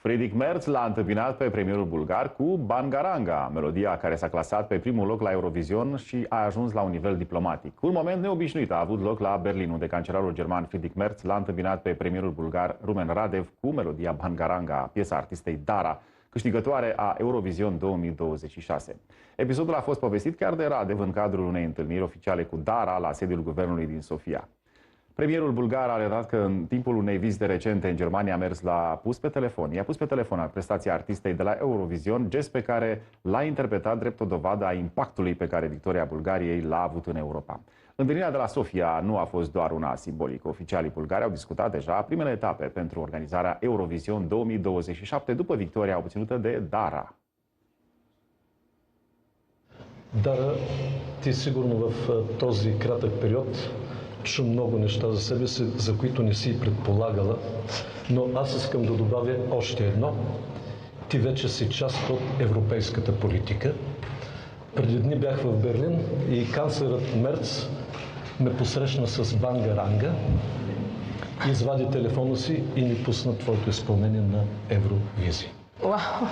Friedrich Merz l-a întâmpinat pe premierul bulgar cu Bangaranga, melodia care s-a clasat pe primul loc la Eurovision și a ajuns la un nivel diplomatic. Un moment neobișnuit a avut loc la Berlin, unde cancelarul german Friedrich Merz l-a întâmpinat pe premierul bulgar Rumen Radev cu melodia Bangaranga, piesa artistei Dara, câștigătoare a Eurovision 2026. Episodul a fost povestit chiar de Radev în cadrul unei întâlniri oficiale cu Dara la sediul guvernului din Sofia. Premierul bulgar a alertat că în timpul unei vizite recente în Germania i-a pus pe telefon prestația artistei de la Eurovision, gest pe care l-a interpretat drept o dovadă a impactului pe care victoria Bulgariei l-a avut în Europa. Întâlnirea de la Sofia nu a fost doar una simbolică. Oficialii bulgari au discutat deja primele etape pentru organizarea Eurovision 2027 după victoria obținută de Dara. Дара, ти сигурно в този кратък период чу много неща за себе си, за които не си предполагала, но аз искам да добавя още едно. Ти вече си част от европейската политика. Преди дни бях в Берлин и канцлерът Мерц ме посрещна с Бангаранга, извади телефона си и ни пусна твоето изпълнение на Евровизия. Wow.